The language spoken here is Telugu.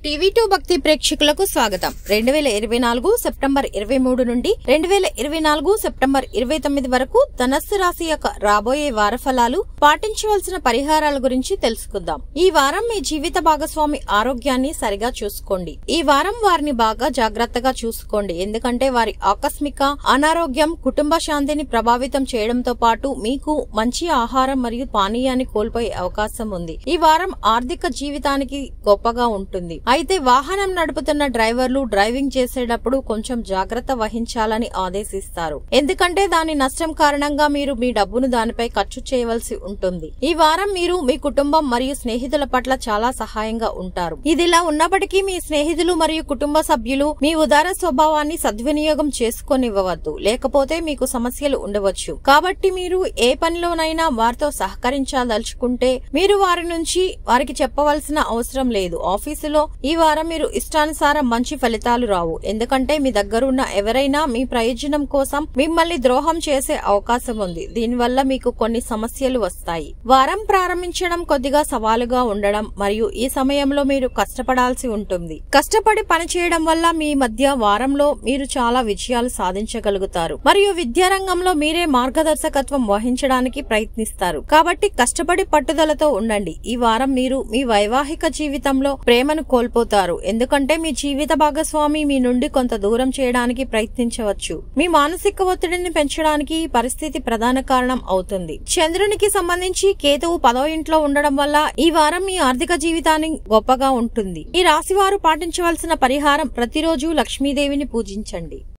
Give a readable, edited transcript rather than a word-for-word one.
టీవీ2 భక్తి ప్రేక్షకులకు స్వాగతం. 2024 సెప్టెంబర్ 23 నుండి 2024 సెప్టెంబర్ 29 వరకు ధనస్సు రాశి యొక్క రాబోయే వార ఫలాలు, పాటించవలసిన పరిహారాల గురించి తెలుసుకుందాం. ఈ వారం మీ జీవిత భాగస్వామి ఆరోగ్యాన్ని సరిగా చూసుకోండి. ఈ వారం వారిని బాగా జాగ్రత్తగా చూసుకోండి, ఎందుకంటే వారి ఆకస్మిక అనారోగ్యం కుటుంబ శాంతిని ప్రభావితం చేయడంతో పాటు మీకు మంచి ఆహారం మరియు పానీయాన్ని కోల్పోయే అవకాశం ఉంది. ఈ వారం ఆర్థిక జీవితానికి గొప్పగా ఉంటుంది. అయితే వాహనం నడుపుతున్న డ్రైవర్లు డ్రైవింగ్ చేసేటప్పుడు కొంచెం జాగ్రత్త వహించాలని ఆదేశిస్తారు, ఎందుకంటే దాని నష్టం కారణంగా మీరు మీ డబ్బును దానిపై ఖర్చు చేయవలసి ఉంటుంది. ఈ వారం మీరు మీ కుటుంబం మరియు స్నేహితుల పట్ల చాలా సహాయంగా ఉంటారు. ఇదిలా ఉన్నప్పటికీ మీ స్నేహితులు మరియు కుటుంబ సభ్యులు మీ ఉదార స్వభావాన్ని సద్వినియోగం చేసుకోనివ్వవద్దు, లేకపోతే మీకు సమస్యలు ఉండవచ్చు. కాబట్టి మీరు ఏ పనిలోనైనా వారితో సహకరించదలుచుకుంటే మీరు వారికి చెప్పవలసిన అవసరం లేదు. ఆఫీసులో ఈ వారం మీరు ఇష్టానుసారం మంచి ఫలితాలు రావు, ఎందుకంటే మీ దగ్గరున్న ఎవరైనా మీ ప్రయోజనం కోసం మిమ్మల్ని ద్రోహం చేసే అవకాశం ఉంది. దీనివల్ల మీకు కొన్ని సమస్యలు వస్తాయి. వారం ప్రారంభించడం కొద్దిగా సవాలుగా ఉండడం మరియు ఈ సమయంలో మీరు కష్టపడాల్సి ఉంటుంది. కష్టపడి పనిచేయడం వల్ల మీ మధ్య వారంలో మీరు చాలా విజయాలు సాధించగలుగుతారు మరియు విద్యారంగంలో మీరే మార్గదర్శకత్వం వహించడానికి ప్రయత్నిస్తారు. కాబట్టి కష్టపడి పట్టుదలతో ఉండండి. ఈ వారం మీరు మీ వైవాహిక జీవితంలో ప్రేమను కోల్పోతారు, ఎందుకంటే మీ జీవిత భాగస్వామి మీ నుండి కొంత దూరం చేయడానికి ప్రయత్నించవచ్చు. మీ మానసిక ఒత్తిడిని పెంచడానికి ఈ పరిస్థితి ప్రధాన కారణం అవుతుంది. చంద్రునికి సంబంధించి కేతువు 10వ ఇంట్లో ఉండడం వల్ల ఈ వారం మీ ఆర్థిక జీవితాన్ని గొప్పగా ఉంటుంది. ఈ రాశి వారు పాటించవలసిన పరిహారం: ప్రతిరోజు లక్ష్మీదేవిని పూజించండి.